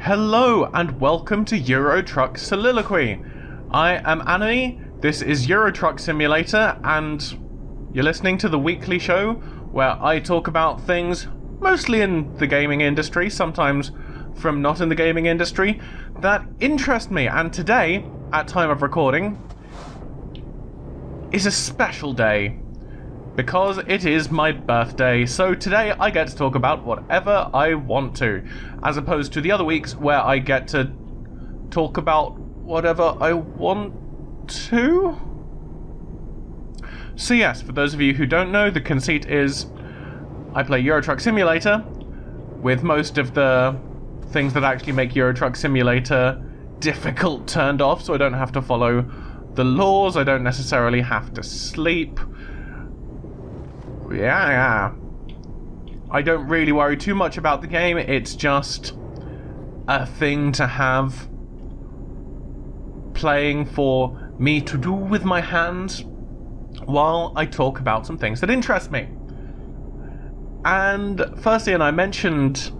Hello and welcome to Euro Truck Sololoquy. I am Annemie, this is Euro Truck Simulator, and you're listening to the weekly show where I talk about things mostly in the gaming industry, sometimes from not in the gaming industry, that interest me. And today, at time of recording, is a special day because it is my birthday. So today I get to talk about whatever I want to, as opposed to the other weeks where I get to talk about whatever I want to. So yes, for those of you who don't know, the conceit is I play Euro Truck Simulator with most of the things that actually make Euro Truck Simulator difficult turned off, so I don't have to follow the laws, I don't necessarily have to sleep. Yeah. I don't really worry too much about the game, it's just a thing to have playing for me to do with my hands while I talk about some things that interest me. And firstly, and I mentioned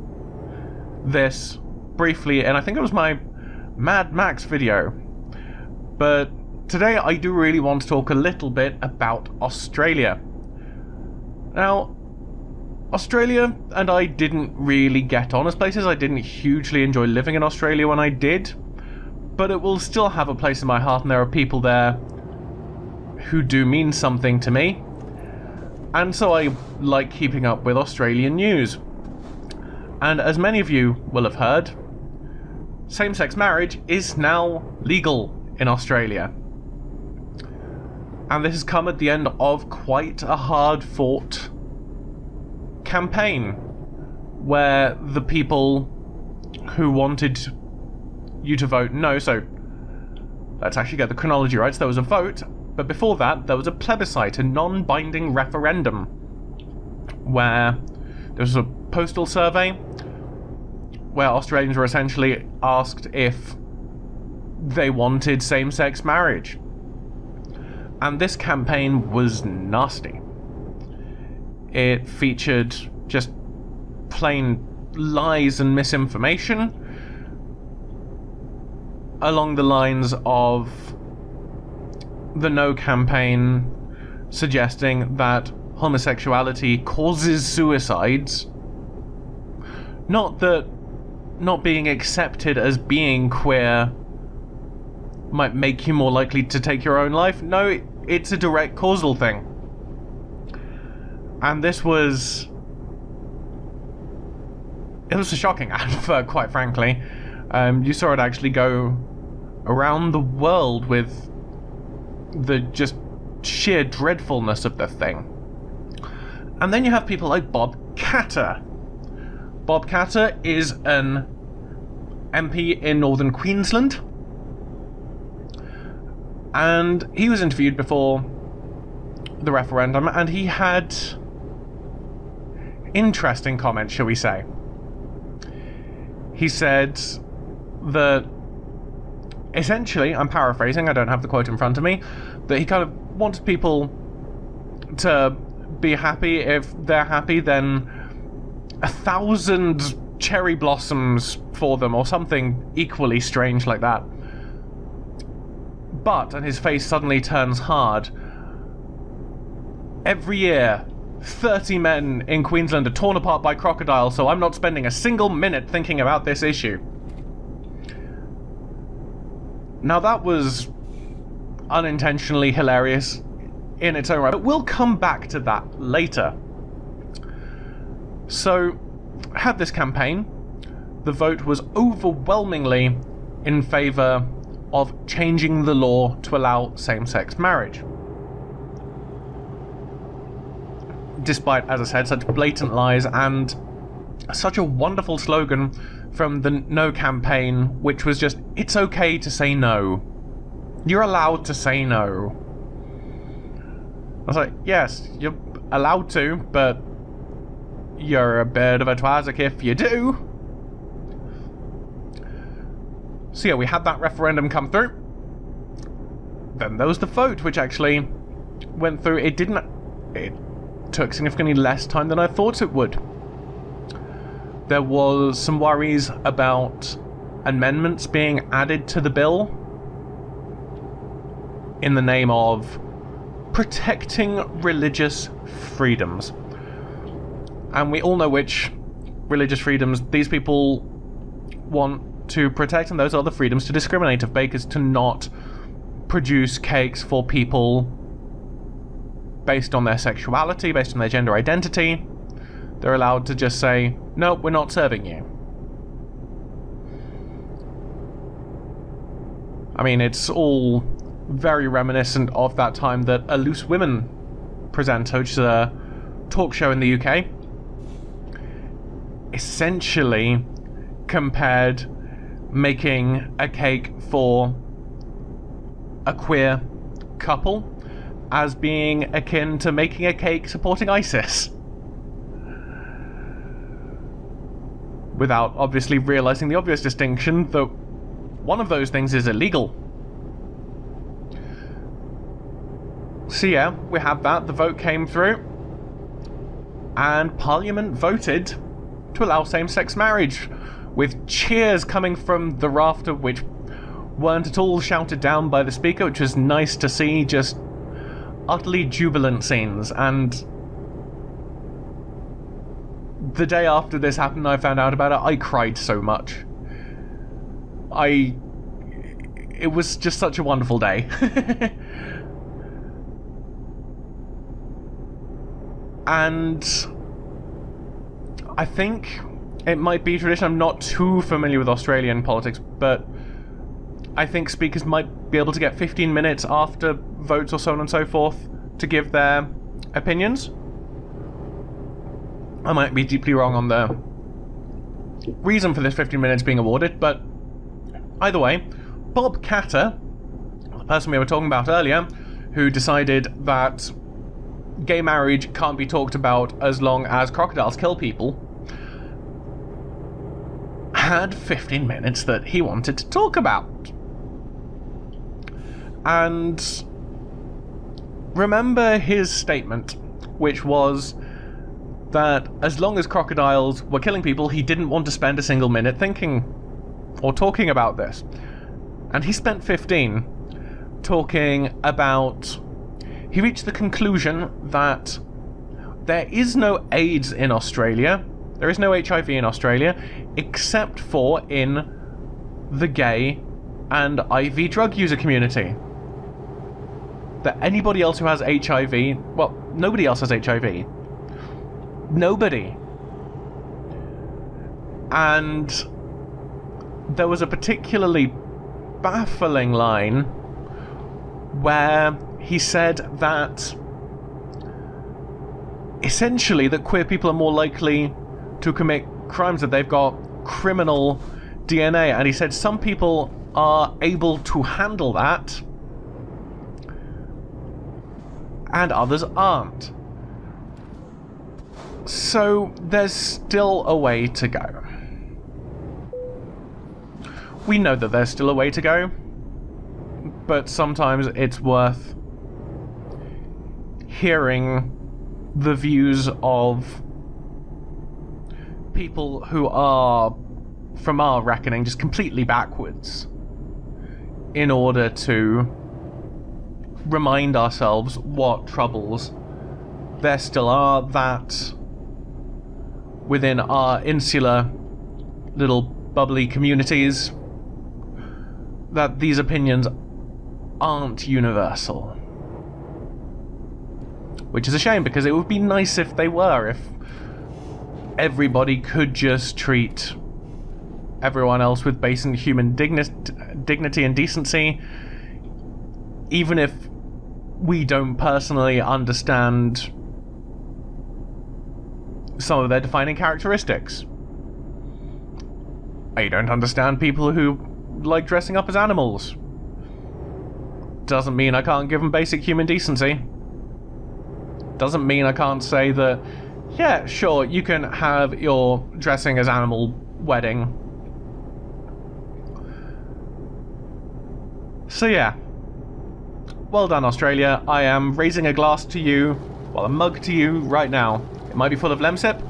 this briefly, and I think it was my Mad Max video, but today I do really want to talk a little bit about Australia. Now, Australia and I didn't really get on as places. I didn't hugely enjoy living in Australia when I did, but it will still have a place in my heart, and there are people there who do mean something to me, and so I like keeping up with Australian news. And as many of you will have heard, same-sex marriage is now legal in Australia. And this has come at the end of quite a hard-fought campaign where the people who wanted you to vote no, so let's actually get the chronology right. So there was a vote, but before that there was a plebiscite, a non-binding referendum, where there was a postal survey where Australians were essentially asked if they wanted same-sex marriage. And this campaign was nasty. It featured just plain lies and misinformation along the lines of the No campaign suggesting that homosexuality causes suicides. Not that not being accepted as being queer might make you more likely to take your own life. No, it's a direct causal thing. And this was... it was a shocking advert, quite frankly. You saw it actually go around the world with the just sheer dreadfulness of the thing. And then you have people like Bob Katter. Bob Katter is an MP in Northern Queensland, and he was interviewed before the referendum, and he had interesting comments, shall we say. He said that, essentially, I'm paraphrasing, I don't have the quote in front of me, that he kind of wanted people to be happy. If they're happy, then 1,000 cherry blossoms for them, or something equally strange like that. But, and his face suddenly turns hard, every year 30 men in Queensland are torn apart by crocodiles, so I'm not spending a single minute thinking about this issue. Now that was unintentionally hilarious in its own right, but we'll come back to that later. So, had this campaign, the vote was overwhelmingly in favour of changing the law to allow same-sex marriage. Despite, as I said, such blatant lies and such a wonderful slogan from the No campaign, which was just, it's okay to say no. You're allowed to say no. I was like, yes, you're allowed to, but you're a bit of a twazzick if you do. So yeah, we had that referendum come through. Then there was the vote, which actually went through. It took significantly less time than I thought it would. There was some worries about amendments being added to the bill in the name of protecting religious freedoms. And we all know which religious freedoms these people want to protect, and those are the freedoms to discriminate, of bakers to not produce cakes for people based on their sexuality, based on their gender identity. They're allowed to just say, no, we're not serving you. I mean, it's all very reminiscent of that time that a Loose Women presenter, which is a talk show in the UK, essentially compared making a cake for a queer couple as being akin to making a cake supporting ISIS. Without obviously realizing the obvious distinction that one of those things is illegal. So yeah, we had that, the vote came through, and Parliament voted to allow same-sex marriage, with cheers coming from the rafter, which weren't at all shouted down by the speaker, which was nice to see, just utterly jubilant scenes. And the day after this happened, I found out about it, I cried so much. It was just such a wonderful day. And I think it might be tradition. I'm not too familiar with Australian politics, but I think speakers might be able to get 15 minutes after votes or so on and so forth to give their opinions. I might be deeply wrong on the reason for this 15 minutes being awarded, but either way, Bob Catter, the person we were talking about earlier, who decided that gay marriage can't be talked about as long as crocodiles kill people, had 15 minutes that he wanted to talk about. And remember his statement, which was that as long as crocodiles were killing people, he didn't want to spend a single minute thinking or talking about this. And he spent 15 talking about... He reached the conclusion that there is no AIDS in Australia, there is no HIV in Australia, except for in the gay and IV drug user community. That anybody else who has HIV, well, nobody else has HIV. Nobody. And there was a particularly baffling line where he said that essentially that queer people are more likely to commit crimes, that they've got criminal DNA, and he said some people are able to handle that and others aren't. So there's still a way to go. We know that there's still a way to go, but sometimes it's worth hearing the views of people who are, from our reckoning, just completely backwards, in order to remind ourselves what troubles there still are, that within our insular little bubbly communities, that these opinions aren't universal. Which is a shame, because it would be nice if they were, if everybody could just treat everyone else with basic human dignity and decency, even if we don't personally understand some of their defining characteristics. I don't understand people who like dressing up as animals. Doesn't mean I can't give them basic human decency. Doesn't mean I can't say that, yeah, sure, you can have your dressing as animal wedding. So yeah. Well done, Australia. I am raising a glass to you, well, a mug to you right now. It might be full of Lemsip,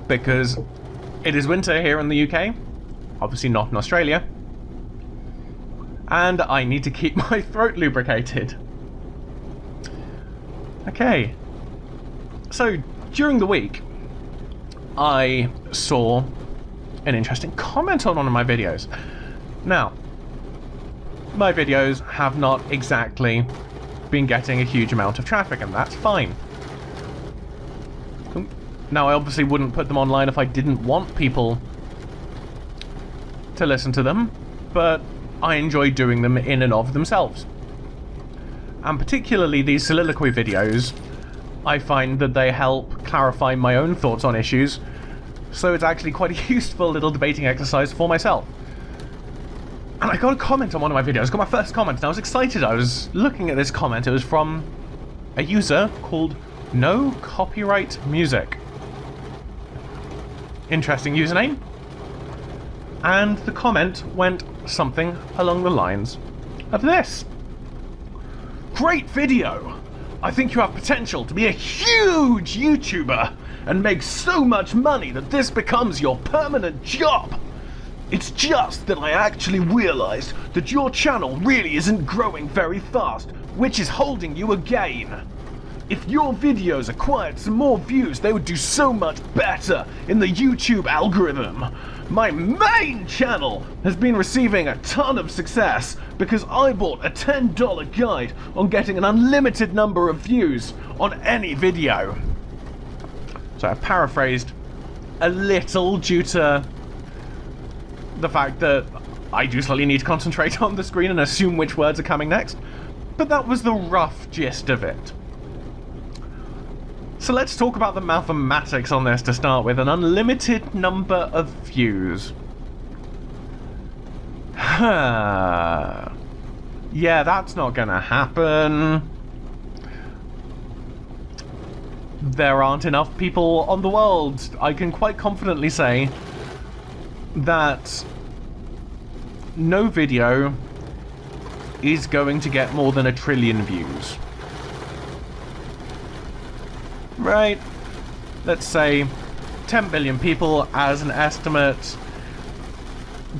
because it is winter here in the UK, obviously not in Australia. And I need to keep my throat lubricated. Okay. So, during the week, I saw an interesting comment on one of my videos. Now, my videos have not exactly been getting a huge amount of traffic, and that's fine. Now, I obviously wouldn't put them online if I didn't want people to listen to them, but I enjoy doing them in and of themselves. And particularly these soliloquy videos, I find that they help clarify my own thoughts on issues, so it's actually quite a useful little debating exercise for myself. And I got a comment on one of my videos, I got my first comment, and I was excited. I was looking at this comment. It was from a user called No Copyright Music. Interesting username. And the comment went something along the lines of this. Great video! I think you have potential to be a huge YouTuber and make so much money that this becomes your permanent job. It's just that I actually realized that your channel really isn't growing very fast, which is holding you again. If your videos acquired some more views, they would do so much better in the YouTube algorithm. My main channel has been receiving a ton of success because I bought a $10 guide on getting an unlimited number of views on any video. So I've paraphrased a little due to the fact that I do slightly need to concentrate on the screen and assume which words are coming next, but that was the rough gist of it. So let's talk about the mathematics on this to start with. An unlimited number of views. Yeah, that's not gonna happen. There aren't enough people on the world. I can quite confidently say that no video is going to get more than 1 trillion views. Right, let's say 10 billion people as an estimate.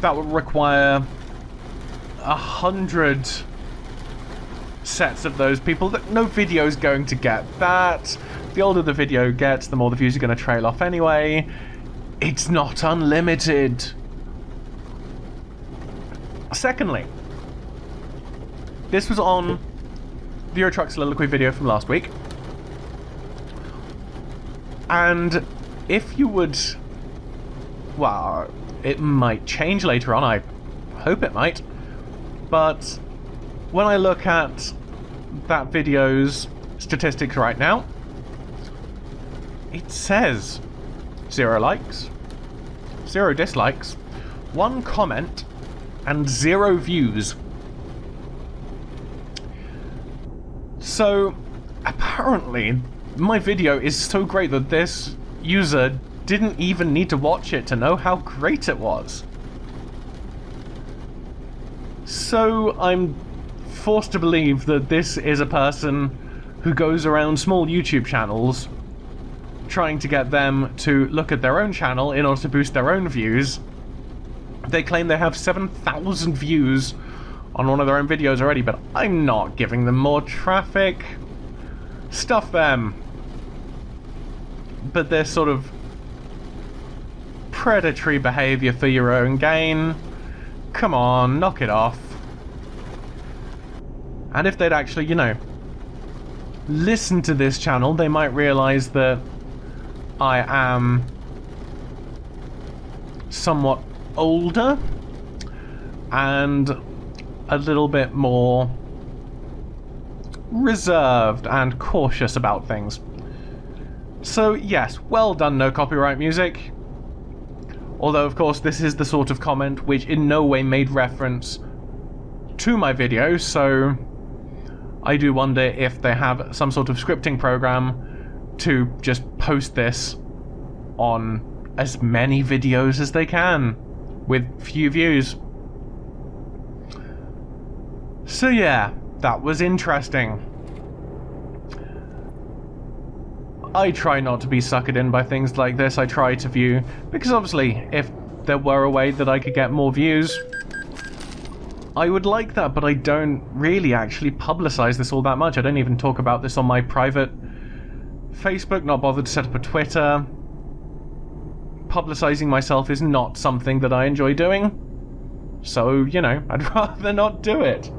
That would require 100 sets of those people. That no video is going to get that. The older the video gets, the more the views are going to trail off anyway. It's not unlimited. Secondly, this was on the Euro Truck Soliloquy video from last week. And if you would... well, it might change later on, I hope it might. But when I look at that video's statistics right now, it says 0 likes, 0 dislikes, 1 comment, and 0 views. So, apparently, my video is so great that this user didn't even need to watch it to know how great it was. So I'm forced to believe that this is a person who goes around small YouTube channels trying to get them to look at their own channel in order to boost their own views. They claim they have 7,000 views on one of their own videos already, but I'm not giving them more traffic. Stuff them. But this sort of predatory behavior for your own gain, come on, knock it off. And if they'd actually, you know, listen to this channel, they might realize that I am somewhat older and a little bit more reserved and cautious about things. So yes, well done, No Copyright Music. Although, of course, this is the sort of comment which in no way made reference to my video, so I do wonder if they have some sort of scripting program to just post this on as many videos as they can, with few views. So yeah, that was interesting. I try not to be suckered in by things like this. I try to view, because obviously if there were a way that I could get more views, I would like that, but I don't really actually publicize this all that much. I don't even talk about this on my private Facebook, not bothered to set up a Twitter. Publicizing myself is not something that I enjoy doing. So, you know, I'd rather not do it.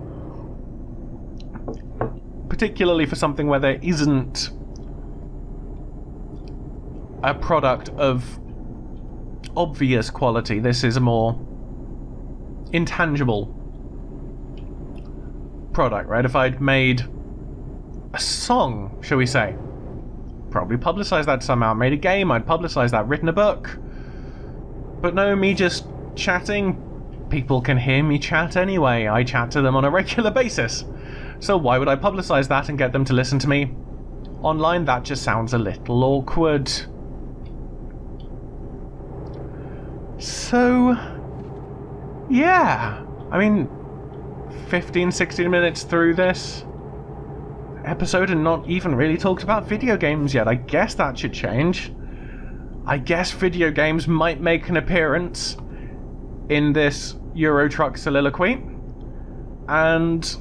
Particularly for something where there isn't a product of obvious quality. This is a more intangible product, right? If I'd made a song, shall we say, probably publicize that somehow. Made a game, I'd publicize that. Written a book. But no, me just chatting. People can hear me chat anyway. I chat to them on a regular basis. So why would I publicize that and get them to listen to me online? That just sounds a little awkward. So, yeah. I mean, 15, 16 minutes through this episode and not even really talked about video games yet. I guess that should change. I guess video games might make an appearance in this Euro Truck Soliloquy. And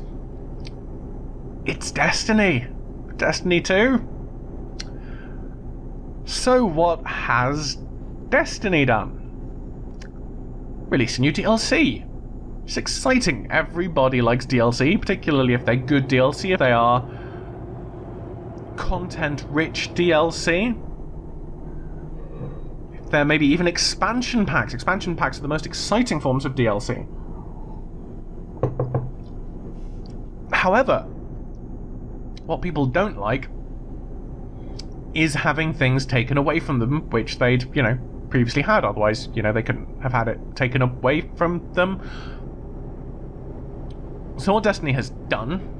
it's Destiny. Destiny 2. So what has Destiny done? Release a new DLC. It's exciting. Everybody likes DLC, particularly if they're good DLC, if they are content-rich DLC. If they're maybe even expansion packs. Expansion packs are the most exciting forms of DLC. However, what people don't like is having things taken away from them, which they'd, you know, previously had. Otherwise, you know, they couldn't have had it taken away from them. So what Destiny has done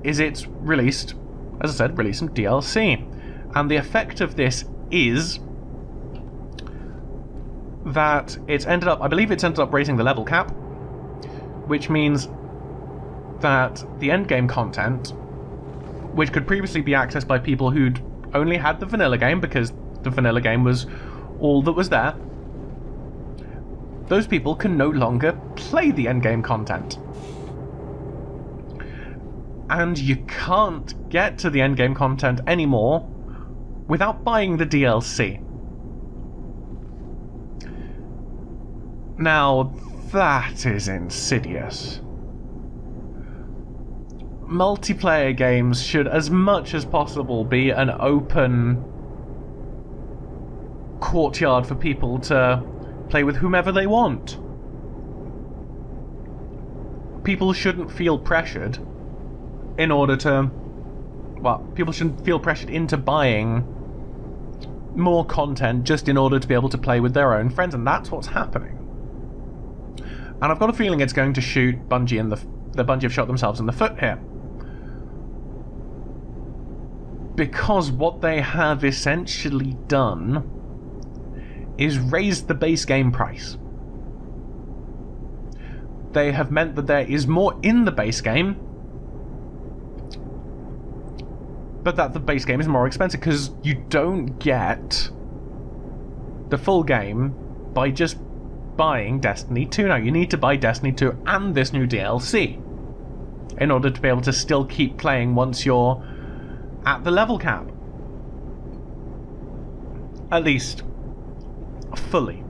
is it's released, as I said, released some DLC. And the effect of this is that it's ended up, I believe it's ended up raising the level cap, which means that the endgame content, which could previously be accessed by people who'd only had the vanilla game because the vanilla game was all that was there, those people can no longer play the endgame content. And you can't get to the endgame content anymore without buying the DLC. Now, that is insidious. Multiplayer games should, as much as possible, be an open courtyard for people to play with whomever they want. People shouldn't feel pressured in order to... well, people shouldn't feel pressured into buying more content just in order to be able to play with their own friends, and that's what's happening. And I've got a feeling it's going to shoot Bungie in the Bungie have shot themselves in the foot here. Because what they have essentially done is raised the base game price. They have meant that there is more in the base game, but that the base game is more expensive because you don't get the full game by just buying Destiny 2 now. You need to buy Destiny 2 and this new DLC in order to be able to still keep playing once you're at the level cap. At least fully.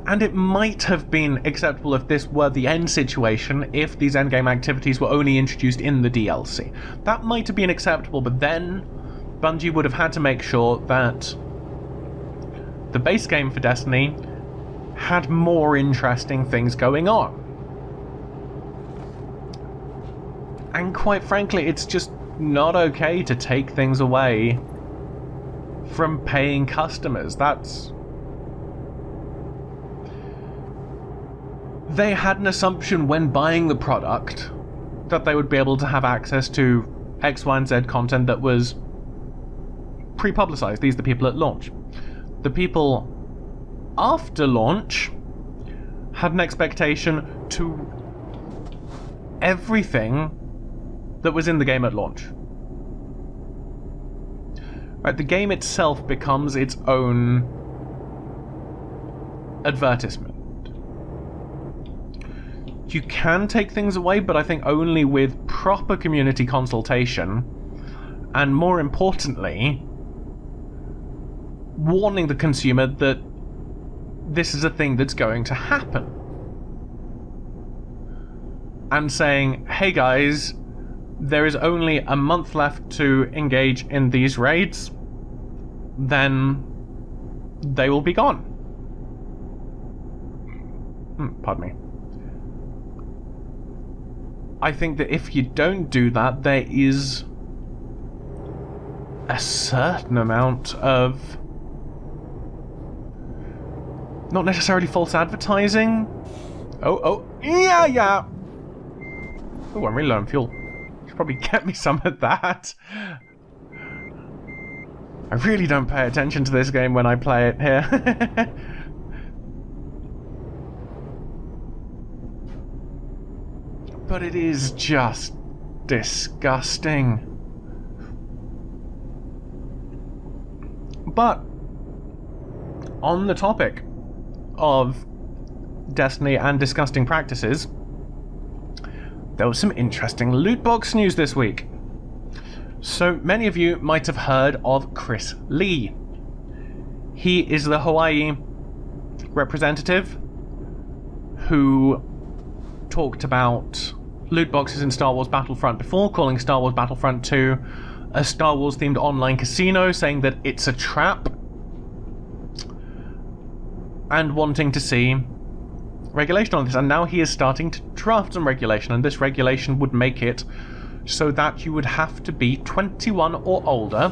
And it might have been acceptable if this were the end situation, if these endgame activities were only introduced in the DLC. That might have been acceptable, but then Bungie would have had to make sure that the base game for Destiny had more interesting things going on. And quite frankly, it's just not okay to take things away from paying customers. They had an assumption when buying the product that they would be able to have access to X, Y, and Z content that was pre-publicized. These are the people at launch. The people after launch had an expectation to everything that was in the game at launch. Right, the game itself becomes its own advertisement. You can take things away, but I think only with proper community consultation, and more importantly, warning the consumer that this is a thing that's going to happen. And saying, hey guys, there is only a month left to engage in these raids, then they will be gone. Pardon me. I think that if you don't do that, there is a certain amount of, not necessarily false advertising. Yeah. Oh, I'm really low on fuel. Should probably get me some of that. I really don't pay attention to this game when I play it here. But it is just disgusting. But on the topic of Destiny and disgusting practices, there was some interesting loot box news this week. So many of you might have heard of Chris Lee. He is the Hawaii representative who talked about loot boxes in Star Wars Battlefront before, calling Star Wars Battlefront 2 a Star Wars themed online casino, saying that it's a trap, and wanting to see regulation on this. And now he is starting to draft some regulation, and this regulation would make it so that you would have to be 21 or older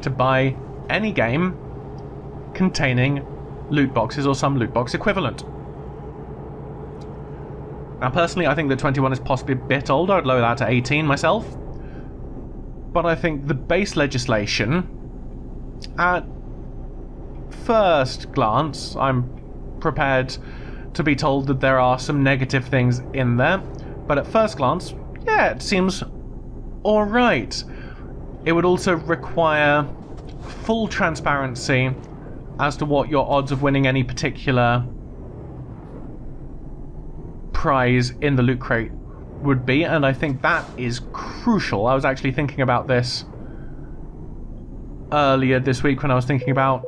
to buy any game containing loot boxes or some loot box equivalent. Now personally, I think that 21 is possibly a bit older. I'd lower that to 18 myself. But I think the base legislation, at first glance, I'm prepared to be told that there are some negative things in there, but at first glance, yeah, it seems alright. It would also require full transparency as to what your odds of winning any particular prize in the loot crate would be, and I think that is crucial. I was actually thinking about this earlier this week when I was thinking about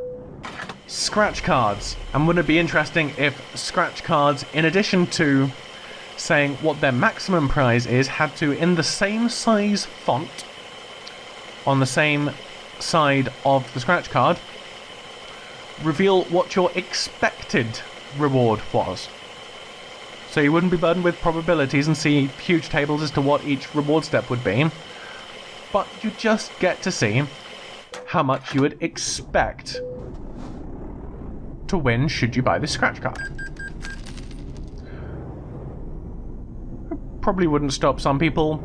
scratch cards, and wouldn't it be interesting if scratch cards, in addition to saying what their maximum prize is, had to, in the same size font on the same side of the scratch card, reveal what your expected reward was. So you wouldn't be burdened with probabilities and see huge tables as to what each reward step would be, but you just get to see how much you would expect to win should you buy this scratch card. Probably wouldn't stop some people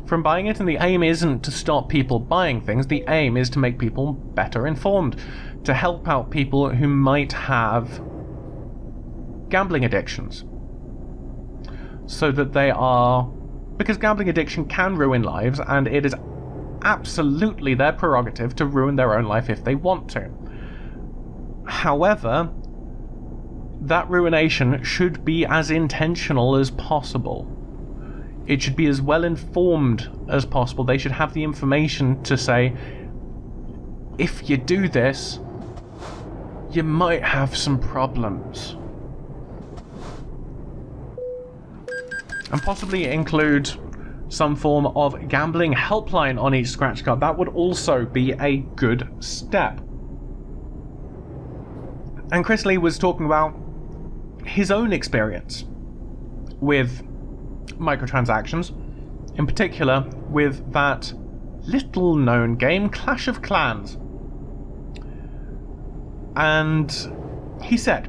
from buying it, and the aim isn't to stop people buying things. The aim is to make people better informed, to help out people who might have gambling addictions, so that they are, because gambling addiction can ruin lives, and it is absolutely their prerogative to ruin their own life if they want to. However, that ruination should be as intentional as possible. It should be as well informed as possible. They should have the information to say, if you do this, you might have some problems. And possibly include some form of gambling helpline on each scratch card. That would also be a good step. And Chris Lee was talking about his own experience with microtransactions, in particular with that little known game, Clash of Clans. And he said,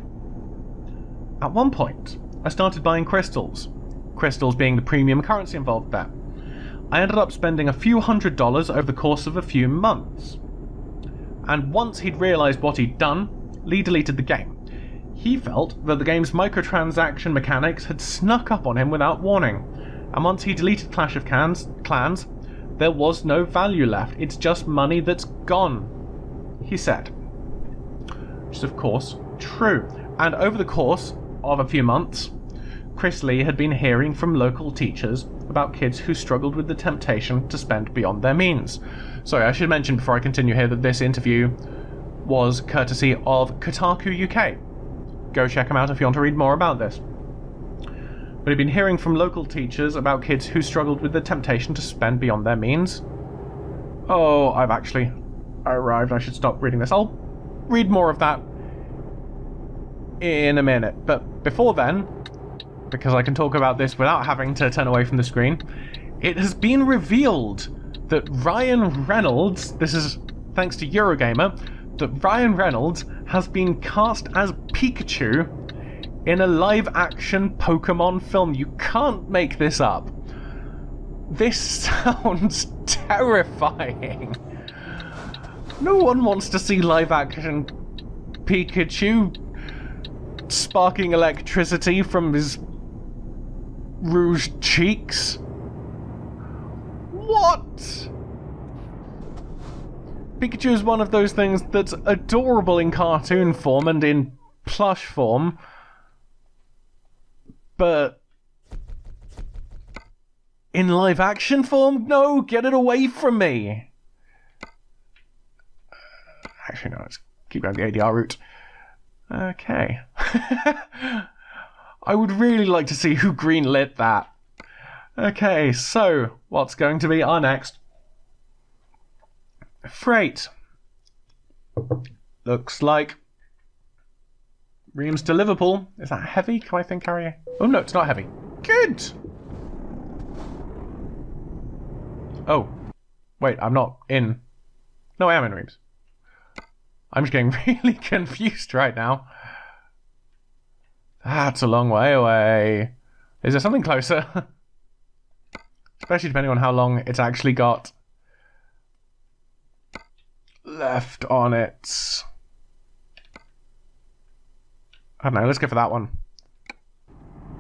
at one point, I started buying crystals. Crystals being the premium currency involved there. I ended up spending a few $100s over the course of a few months. And once he'd realised what he'd done, Lee deleted the game. He felt that the game's microtransaction mechanics had snuck up on him without warning. And once he deleted Clash of Clans, there was no value left. It's just money that's gone, he said. Which is, of course, true. And over the course of a few months, Chris Lee had been hearing from local teachers about kids who struggled with the temptation to spend beyond their means. Sorry, I should mention before I continue here that this interview was courtesy of Kotaku UK. Go check them out if you want to read more about this. But he'd been hearing from local teachers about kids who struggled with the temptation to spend beyond their means. Oh, I've actually arrived. I should stop reading this. I'll read more of that in a minute. But before then, because I can talk about this without having to turn away from the screen, it has been revealed that Ryan Reynolds, this is thanks to Eurogamer, that Ryan Reynolds has been cast as Pikachu in a live-action Pokemon film. You can't make this up. This sounds terrifying. No one wants to see live-action Pikachu sparking electricity from his rouged cheeks. What? Pikachu is one of those things that's adorable in cartoon form and in plush form, but in live action form? No, get it away from me. Actually, no, let's keep going the ADR route. Okay. I would really like to see who greenlit that. Okay, so what's going to be our next? Freight. Looks like Reims to Liverpool. Is that heavy? Can I think carry? Oh no, it's not heavy. Good! Oh. Wait, I'm not in... No, I am in Reims. I'm just getting really confused right now. That's a long way away. Is there something closer? Especially depending on how long it's actually got left on it. I don't know, let's go for that one.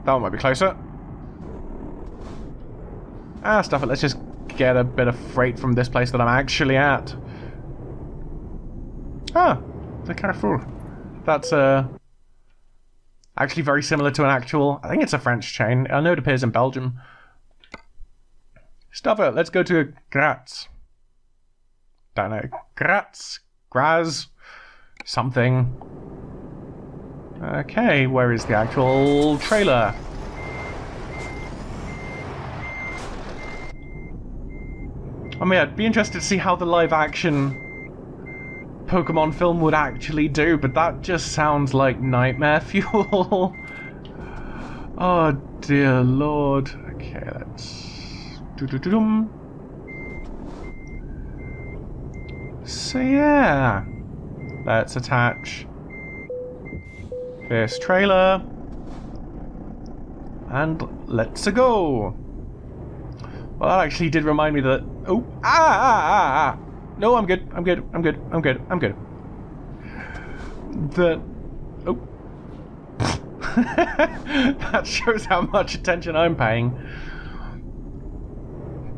That one might be closer. Ah, stuff it, let's just get a bit of freight from this place that I'm actually at. Ah, the Carrefour. That's actually very similar to an actual... I think it's a French chain. I know it appears in Belgium. Stuff it, let's go to Graz. Don't know. Graz, something. Okay, where is the actual trailer? I mean, I'd be interested to see how the live-action Pokemon film would actually do, but that just sounds like nightmare fuel. Oh, dear Lord. Okay, let's... So yeah, let's attach this trailer and let's go. Well, that actually did remind me that... Oh, no, I'm good. That... Oh. That shows how much attention I'm paying.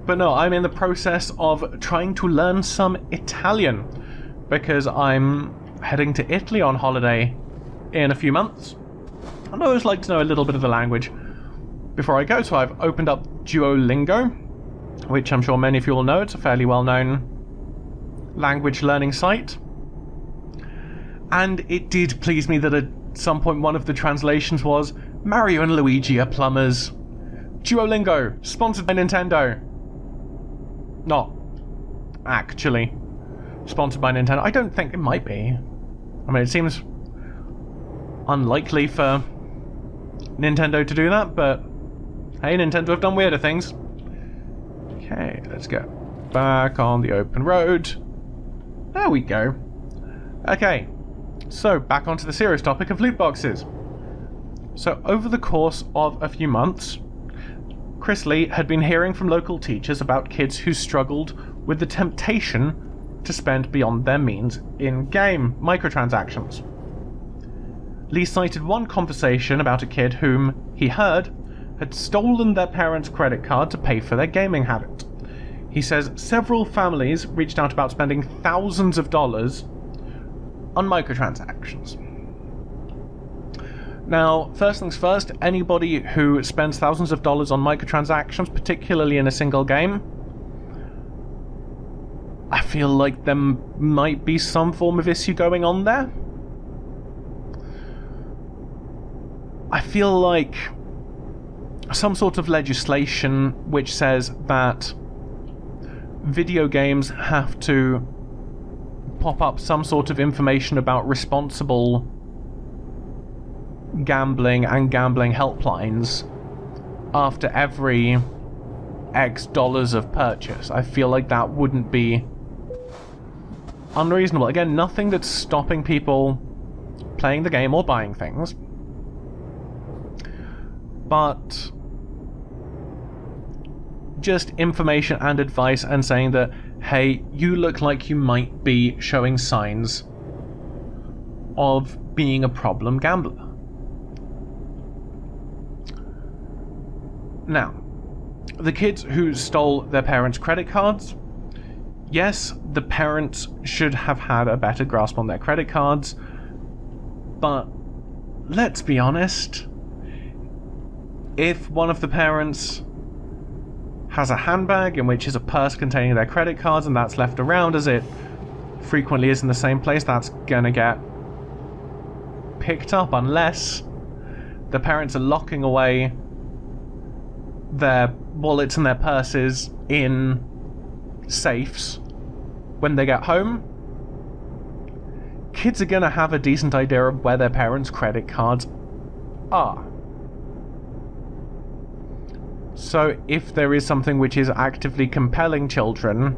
But no, I'm in the process of trying to learn some Italian because I'm heading to Italy on holiday in a few months. I'd always like to know a little bit of the language before I go, so I've opened up Duolingo, which I'm sure many of you will know. It's a fairly well-known language learning site. And it did please me that at some point one of the translations was Mario and Luigi are plumbers. Duolingo, sponsored by Nintendo. Not actually sponsored by Nintendo. I don't think it might be. I mean, it seems unlikely for Nintendo to do that, but hey, Nintendo have done weirder things. Okay, let's go back on the open road. There we go. Okay, so back onto the serious topic of loot boxes. So over the course of a few months, Chris Lee had been hearing from local teachers about kids who struggled with the temptation to spend beyond their means in-game microtransactions. Lee cited one conversation about a kid whom, he heard, had stolen their parents' credit card to pay for their gaming habit. He says several families reached out about spending thousands of dollars on microtransactions. Now, first things first, anybody who spends thousands of dollars on microtransactions, particularly in a single game, I feel like there might be some form of issue going on there. I feel like some sort of legislation which says that video games have to pop up some sort of information about responsible gambling and gambling helplines after every X dollars of purchase. I feel like that wouldn't be unreasonable. Again, nothing that's stopping people playing the game or buying things. But just information and advice and saying that, hey, you look like you might be showing signs of being a problem gambler. Now, the kids who stole their parents' credit cards, yes, the parents should have had a better grasp on their credit cards, but let's be honest, if one of the parents has a handbag in which is a purse containing their credit cards and that's left around, as it frequently is in the same place, that's gonna get picked up unless the parents are locking away their wallets and their purses in safes when they get home. Kids are gonna have a decent idea of where their parents' credit cards are. So if there is something which is actively compelling children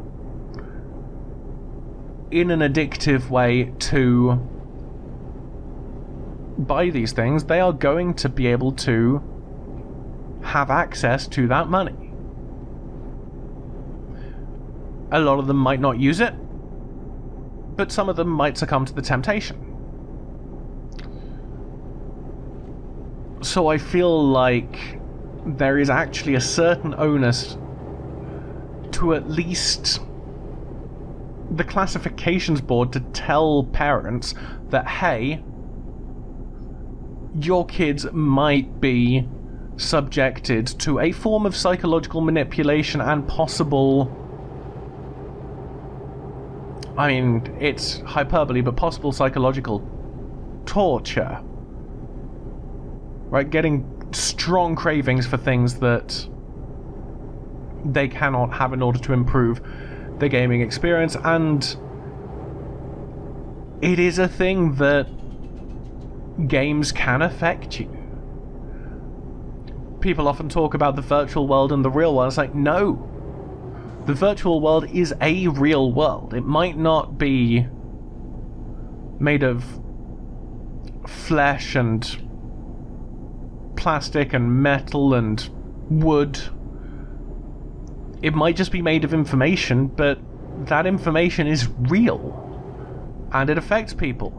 in an addictive way to buy these things, they are going to be able to have access to that money. A lot of them might not use it, but some of them might succumb to the temptation. So I feel like there is actually a certain onus to at least the classifications board to tell parents that, hey, your kids might be subjected to a form of psychological manipulation and possible, I mean, it's hyperbole, but possible psychological torture. Right? Getting strong cravings for things that they cannot have in order to improve their gaming experience, and it is a thing that games can affect you. People often talk about the virtual world and the real world. It's like, no. The virtual world is a real world. It might not be made of flesh and plastic and metal and wood. It might just be made of information, but that information is real. And it affects people.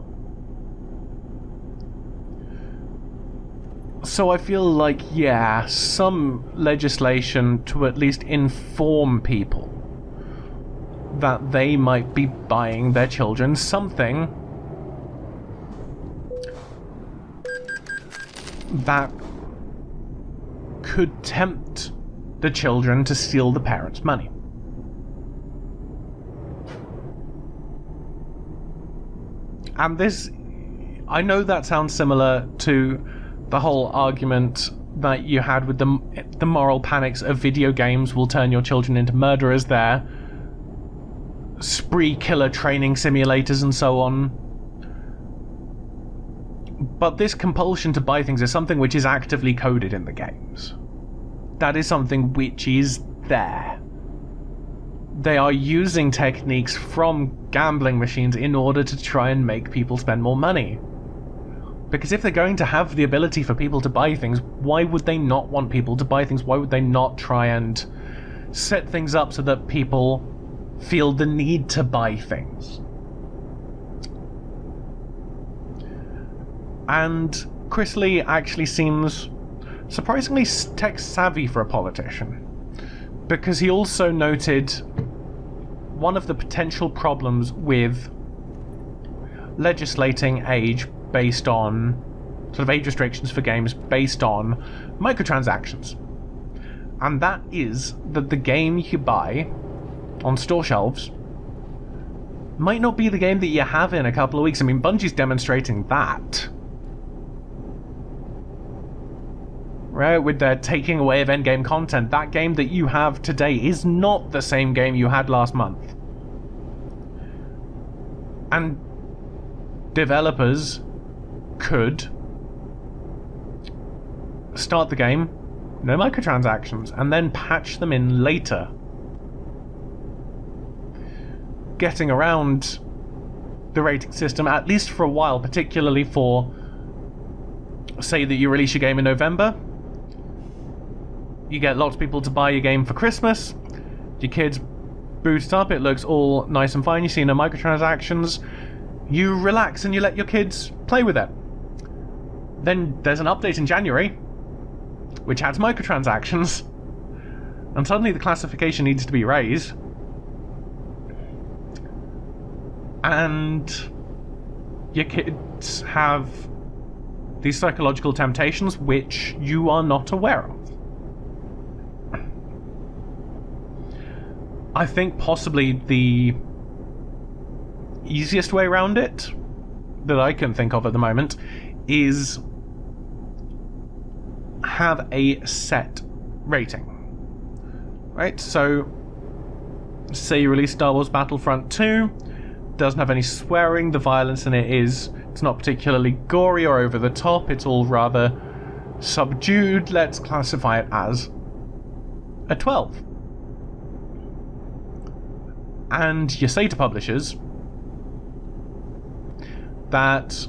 So I feel like, yeah, some legislation to at least inform people that they might be buying their children something that could tempt the children to steal the parents' money. And this, I know that sounds similar to the whole argument that you had with the moral panics of video games will turn your children into murderers, their spree killer training simulators and so on. But this compulsion to buy things is something which is actively coded in the games. That is something which is there. They are using techniques from gambling machines in order to try and make people spend more money. Because if they're going to have the ability for people to buy things, why would they not want people to buy things? Why would they not try and set things up so that people feel the need to buy things? And Chris Lee actually seems surprisingly tech-savvy for a politician. because he also noted one of the potential problems with legislating age based on sort of age restrictions for games based on microtransactions. And that is that the game you buy on store shelves might not be the game that you have in a couple of weeks. I mean, Bungie's demonstrating that. Right, with their taking away of endgame content. That game that you have today is not the same game you had last month. And developers could start the game, no microtransactions, and then patch them in later. Getting around the rating system, at least for a while, particularly for, say that you release your game in November, you get lots of people to buy your game for Christmas, your kids boot it up, it looks all nice and fine, you see no microtransactions, you relax and you let your kids play with it. Then there's an update in January, which adds microtransactions, and suddenly the classification needs to be raised. And your kids have these psychological temptations which you are not aware of. I think possibly the easiest way around it, that I can think of at the moment, is have a set rating. Right, so say you release Star Wars Battlefront 2, doesn't have any swearing, the violence in it's not particularly gory or over the top, it's all rather subdued, let's classify it as a 12. And you say to publishers that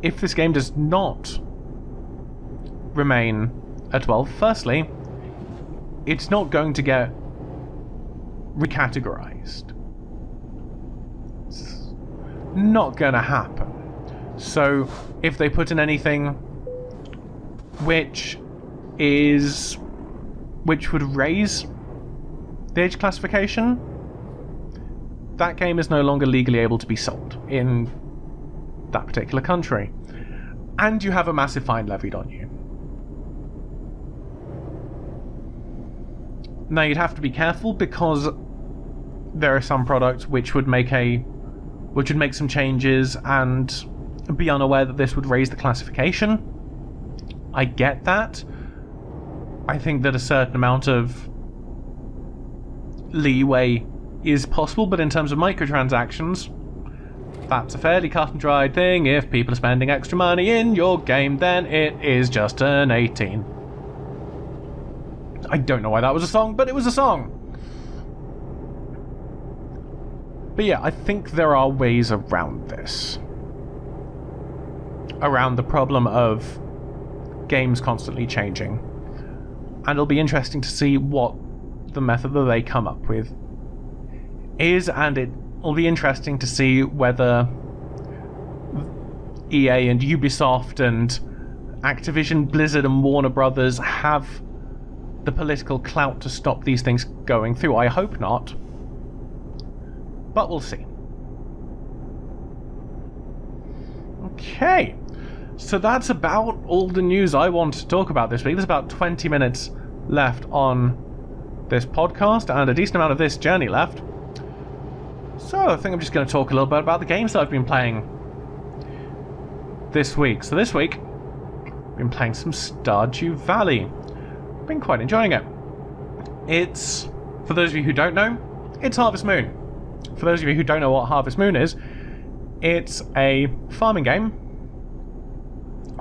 if this game does not remain a 12, firstly, it's not going to get recategorized. It's not gonna happen. So if they put in anything which would raise the age classification, that game is no longer legally able to be sold in that particular country. And you have a massive fine levied on you. Now you'd have to be careful because there are some products which would make some changes and be unaware that this would raise the classification. I get that. I think that a certain amount of leeway is possible, but in terms of microtransactions, that's a fairly cut and dried thing. If people are spending extra money in your game, then it is just an 18. I don't know why that was a song, but it was a song. But yeah, I think there are ways around this. Around the problem of games constantly changing. And it'll be interesting to see what the method that they come up with is, and it'll be interesting to see whether EA and Ubisoft and Activision, Blizzard and Warner Brothers have the political clout to stop these things going through. I hope not, but we'll see. Okay, so that's about all the news I want to talk about this week. There's about 20 minutes left on this podcast and a decent amount of this journey left. So I think I'm just going to talk a little bit about the games that I've been playing this week. So this week, I've been playing some Stardew Valley. I've been quite enjoying it. It's, for those of you who don't know, it's Harvest Moon. For those of you who don't know what Harvest Moon is, it's a farming game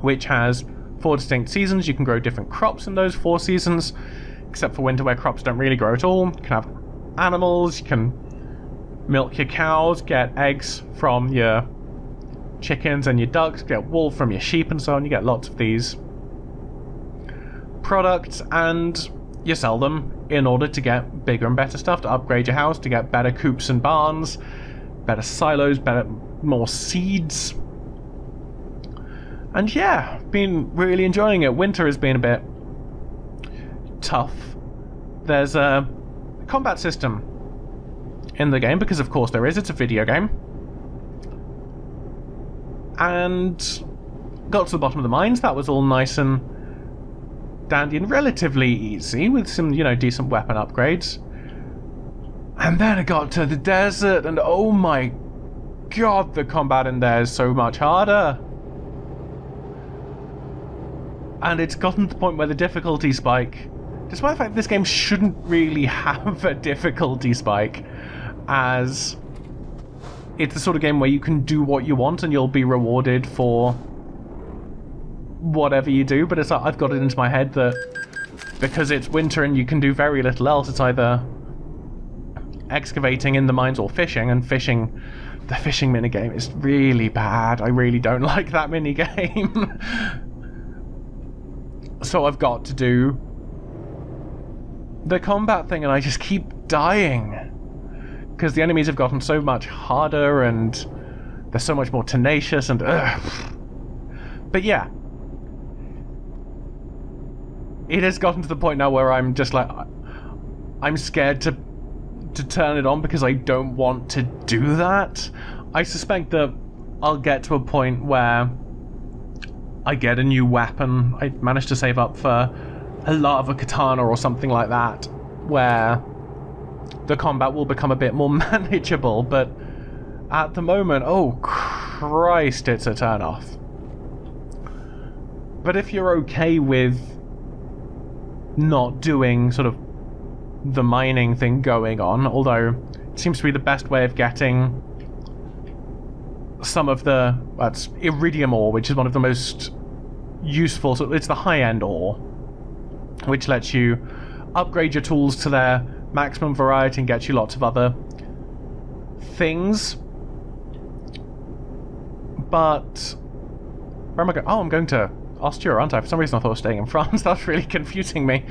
which has 4 distinct seasons. You can grow different crops in those 4 seasons, except for winter where crops don't really grow at all. You can have animals, you can milk your cows, get eggs from your chickens and your ducks, get wool from your sheep and so on. You get lots of these products and you sell them in order to get bigger and better stuff, to upgrade your house, to get better coops and barns, better silos, more seeds. And yeah, been really enjoying it. Winter has been a bit tough there's a combat system in the game, because of course there is, it's a video game. And got to the bottom of the mines, that was all nice and dandy and relatively easy, with some, you know, decent weapon upgrades. And then I got to the desert, and oh my god, the combat in there is so much harder. And it's gotten to the point where the difficulty spike, despite the fact this game shouldn't really have a difficulty spike, as it's the sort of game where you can do what you want and you'll be rewarded for whatever you do, but it's like, I've got it into my head that because it's winter and you can do very little else, it's either excavating in the mines or fishing, and fishing, the fishing minigame is really bad. I really don't like that minigame. So I've got to do the combat thing, and I just keep dying. Because the enemies have gotten so much harder, and they're so much more tenacious, and but yeah. It has gotten to the point now where I'm just like, I'm scared to turn it on because I don't want to do that. I suspect that I'll get to a point where I get a new weapon. I managed to save up for a lot of a katana or something like that, where the combat will become a bit more manageable, but at the moment, oh Christ, it's a turn off. But if you're okay with not doing sort of the mining thing going on, although it seems to be the best way of getting some of the, that's iridium ore, which is one of the most useful, so it's the high-end ore, which lets you upgrade your tools to their maximum variety and gets you lots of other things. But where am I going? Oh, I'm going to Austria, aren't I? For some reason I thought I was staying in France. That's really confusing me.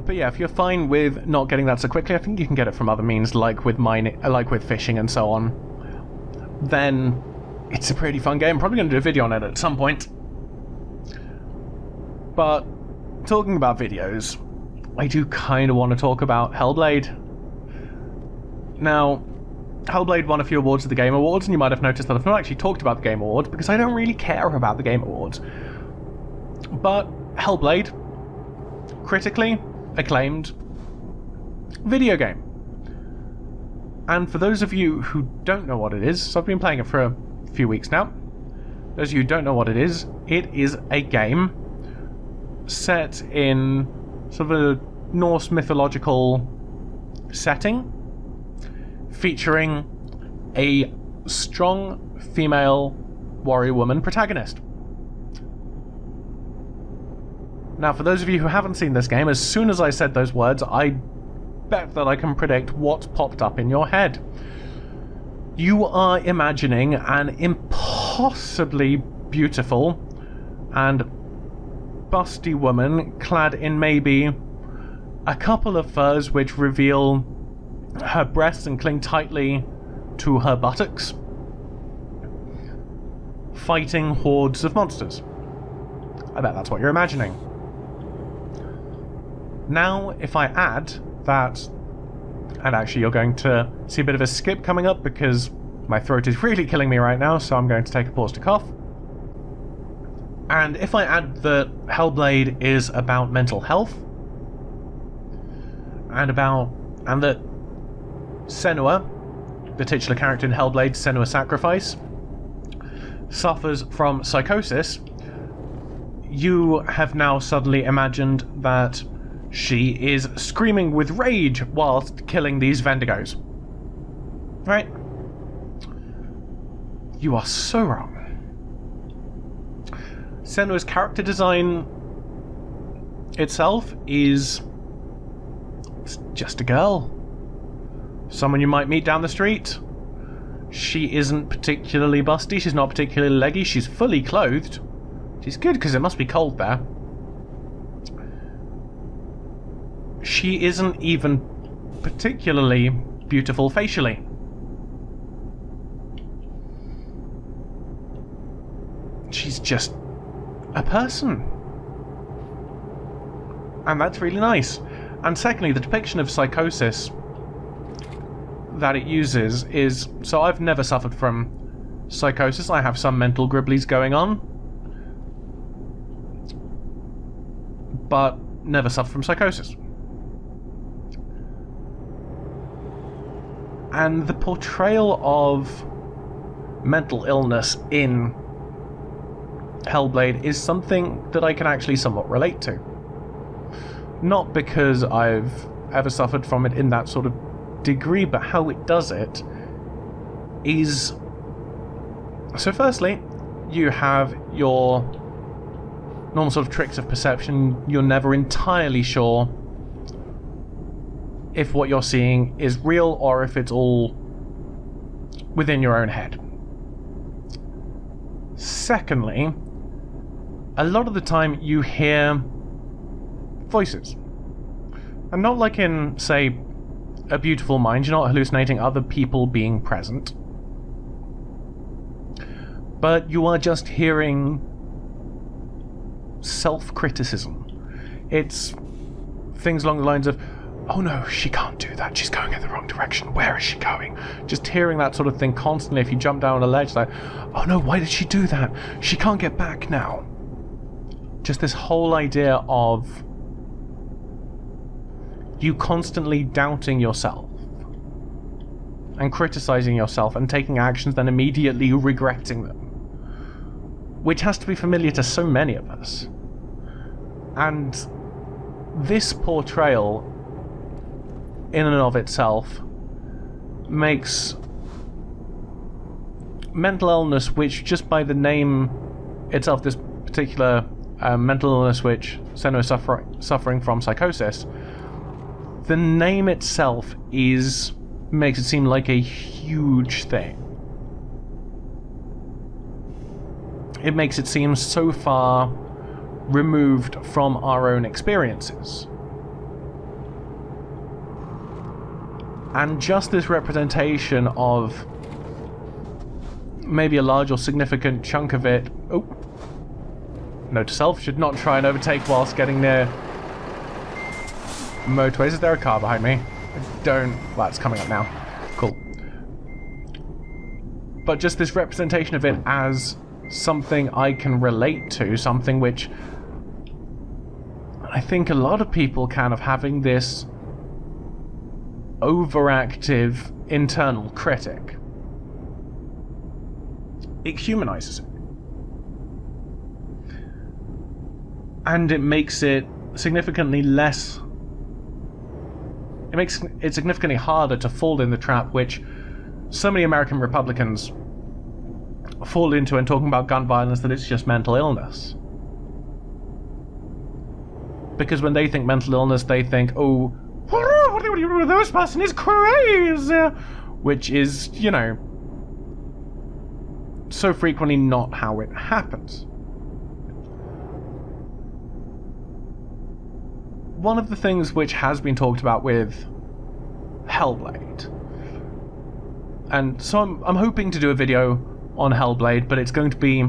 But yeah, if you're fine with not getting that so quickly, I think you can get it from other means, like with mining, like with fishing and so on. Then it's a pretty fun game. I'm probably going to do a video on it at some point. But talking about videos, I do kind of want to talk about Hellblade. Now, Hellblade won a few awards at the Game Awards, and you might have noticed that I've not actually talked about the Game Awards because I don't really care about the Game Awards. But Hellblade, critically acclaimed video game. And for those of you who don't know what it is, so I've been playing it for a few weeks now. Those of you who don't know what it is a game set in sort of a Norse mythological setting, featuring a strong female warrior woman protagonist. Now, for those of you who haven't seen this game, as soon as I said those words, I bet that I can predict what popped up in your head. You are imagining an impossibly beautiful and busty woman clad in maybe a couple of furs which reveal her breasts and cling tightly to her buttocks, fighting hordes of monsters. I bet that's what you're imagining. Now, if I add that, and actually you're going to see a bit of a skip coming up because my throat is really killing me right now, so I'm going to take a pause to cough. And if I add that Hellblade is about mental health, and that Senua, the titular character in Hellblade, Senua Sacrifice, suffers from psychosis, you have now suddenly imagined that she is screaming with rage whilst killing these Vendigos. Right? You are so wrong. Senua's character design itself is just a girl. Someone you might meet down the street. She isn't particularly busty, she's not particularly leggy, she's fully clothed. She's good because it must be cold there. She isn't even particularly beautiful facially. She's just a person. And that's really nice. And secondly, the depiction of psychosis that it uses is... So I've never suffered from psychosis. I have some mental gribblies going on, but never suffered from psychosis. And the portrayal of mental illness in Hellblade is something that I can actually somewhat relate to. Not because I've ever suffered from it in that sort of degree, but how it does it is... So firstly, you have your normal sort of tricks of perception. You're never entirely sure if what you're seeing is real or if it's all within your own head. Secondly, a lot of the time you hear voices. And not like in, say, A Beautiful Mind, you're not hallucinating other people being present. But you are just hearing self-criticism. It's things along the lines of, oh no, she can't do that, she's going in the wrong direction, where is she going? Just hearing that sort of thing constantly. If you jump down a ledge, like, oh no, why did she do that? She can't get back now. Just this whole idea of you constantly doubting yourself and criticizing yourself and taking actions, then immediately regretting them, which has to be familiar to so many of us. And this portrayal in and of itself makes mental illness, which just by the name itself, this particular mental illness which Senua is suffering from psychosis, the name itself makes it seem like a huge thing. It makes it seem so far removed from our own experiences. And just this representation of maybe a large or significant chunk of it... Oh. Note to self, should not try and overtake whilst getting near motorways. Is there a car behind me? I don't... Well, it's coming up now. Cool. But just this representation of it as something I can relate to, something which I think a lot of people kind of having this overactive internal critic. It humanizes it. And it makes it significantly less... It makes it significantly harder to fall in the trap which so many American Republicans fall into when talking about gun violence, that it's just mental illness. Because when they think mental illness, they think, oh, this person is crazy! Which is, you know, so frequently not how it happens. One of the things which has been talked about with Hellblade, and so I'm hoping to do a video on Hellblade, but it's going to be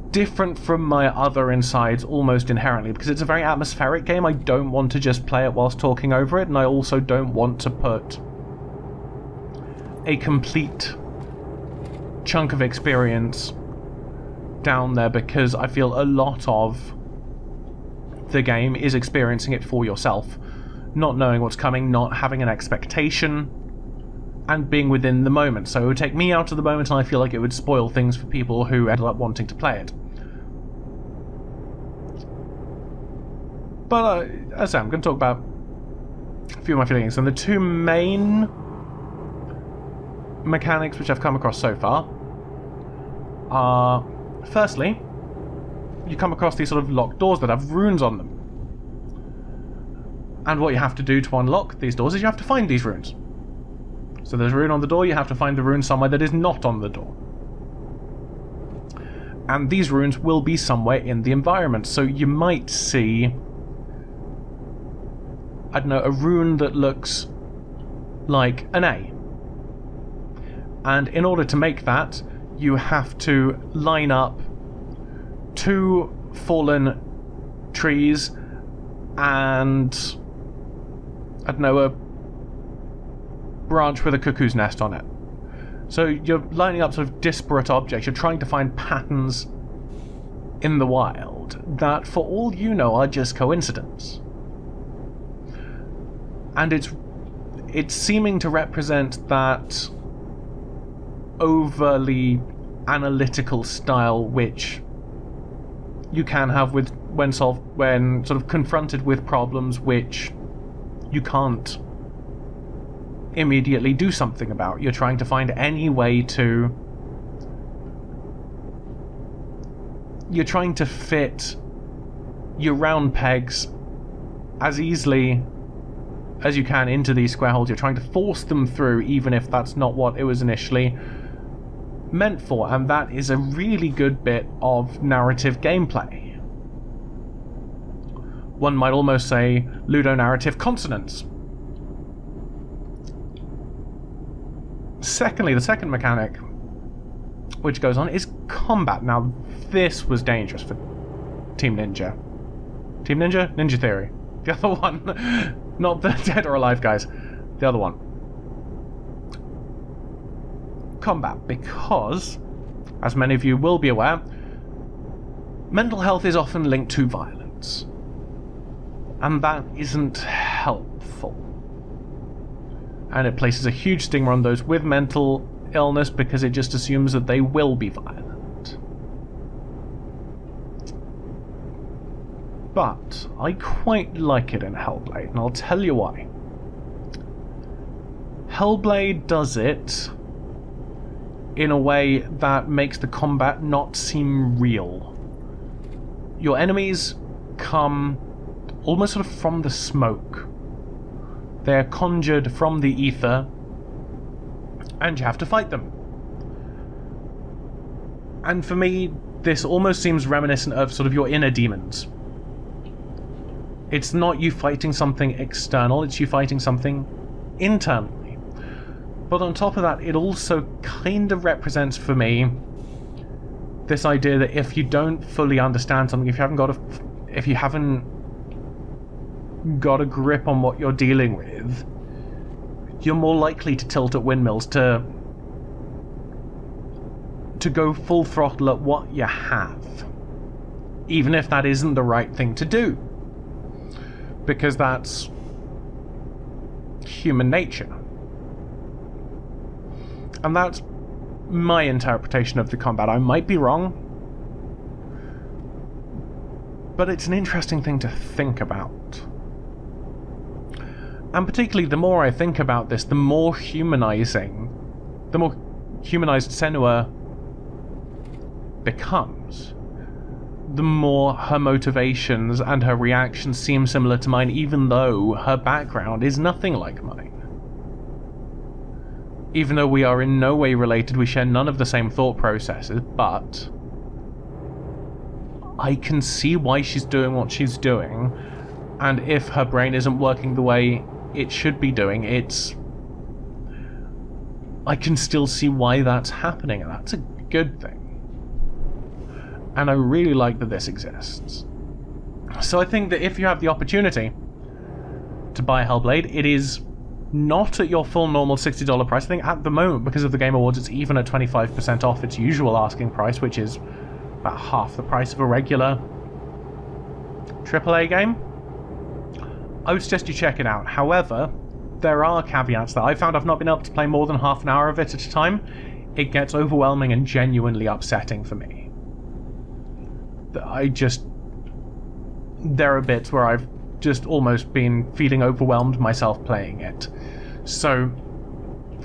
different from my other insides almost inherently, because it's a very atmospheric game. I don't want to just play it whilst talking over it, and I also don't want to put a complete chunk of experience down there, because I feel a lot of the game is experiencing it for yourself, not knowing what's coming, not having an expectation, and being within the moment. So it would take me out of the moment, and I feel like it would spoil things for people who ended up wanting to play it. But as I say, I'm going to talk about a few of my feelings, and the two main mechanics which I've come across so far are, firstly, you come across these sort of locked doors that have runes on them. And what you have to do to unlock these doors is you have to find these runes. So there's a rune on the door, you have to find the rune somewhere that is not on the door. And these runes will be somewhere in the environment. So you might see, I don't know, a rune that looks like an A. And in order to make that, you have to line up two fallen trees and, I don't know, a branch with a cuckoo's nest on it. So you're lining up sort of disparate objects, you're trying to find patterns in the wild that, for all you know, are just coincidence. And it's seeming to represent that overly analytical style which you can have with when sort of confronted with problems which you can't immediately do something about. You're trying to find any way to... You're trying to fit your round pegs as easily as you can into these square holes. You're trying to force them through, even if that's not what it was initially meant for, and that is a really good bit of narrative gameplay. One might almost say ludonarrative consonance. Secondly, the second mechanic which goes on is combat. Now, this was dangerous for Team Ninja. Team Ninja? Ninja Theory. The other one. Not the Dead or Alive guys. The other one. Combat, because, as many of you will be aware, mental health is often linked to violence. And that isn't helpful. And it places a huge stigma on those with mental illness because it just assumes that they will be violent. But I quite like it in Hellblade, and I'll tell you why. Hellblade does it in a way that makes the combat not seem real. Your enemies come almost sort of from the smoke. They're conjured from the ether, and you have to fight them. And for me, this almost seems reminiscent of sort of your inner demons. It's not you fighting something external, it's you fighting something internally. But on top of that, it also kind of represents for me this idea that if you don't fully understand something, if you haven't got a grip on what you're dealing with, you're more likely to tilt at windmills, to go full throttle at what you have, even if that isn't the right thing to do, because that's human nature. And that's my interpretation of the combat. I might be wrong, but it's an interesting thing to think about. And particularly the more I think about this, the more humanized Senua becomes. The more her motivations and her reactions seem similar to mine, even though her background is nothing like mine. Even though we are in no way related, we share none of the same thought processes, but I can see why she's doing what she's doing, and if her brain isn't working the way it should be doing, I can still see why that's happening, and that's a good thing. And I really like that this exists. So I think that if you have the opportunity to buy Hellblade, it is not at your full normal $60 price. I think at the moment, because of the Game Awards, it's even at 25% off its usual asking price, which is about half the price of a regular AAA game. I would suggest you check it out. However, there are caveats that I found. I've not been able to play more than half an hour of it at a time. It gets overwhelming and genuinely upsetting for me. There are bits where I've just almost been feeling overwhelmed myself playing it. So,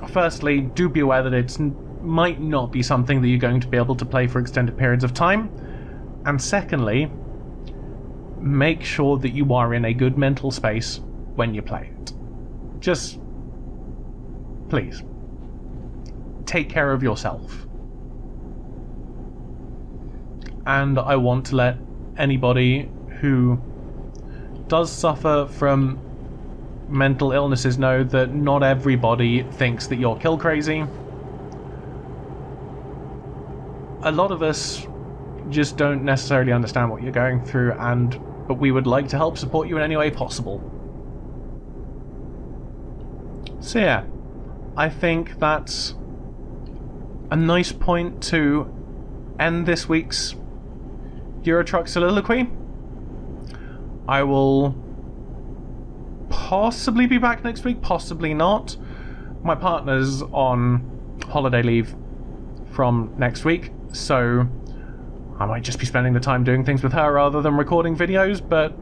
firstly, do be aware that it might not be something that you're going to be able to play for extended periods of time. And secondly, make sure that you are in a good mental space when you play it. Just, please, take care of yourself. And I want to let anybody who does suffer from mental illnesses know that not everybody thinks that you're kill crazy. A lot of us just don't necessarily understand what you're going through, and but we would like to help support you in any way possible. So yeah, I think that's a nice point to end this week's Euro Truck Soliloquy. I will possibly be back next week, possibly not. My partner's on holiday leave from next week, so I might just be spending the time doing things with her rather than recording videos, but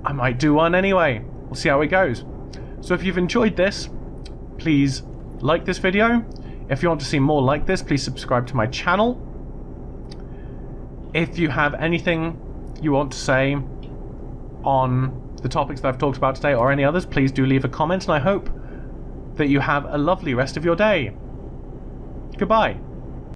I might do one anyway. We'll see how it goes. So if you've enjoyed this, please like this video. If you want to see more like this, please subscribe to my channel. If you have anything you want to say on the topics that I've talked about today or any others, please do leave a comment, and I hope that you have a lovely rest of your day. Goodbye.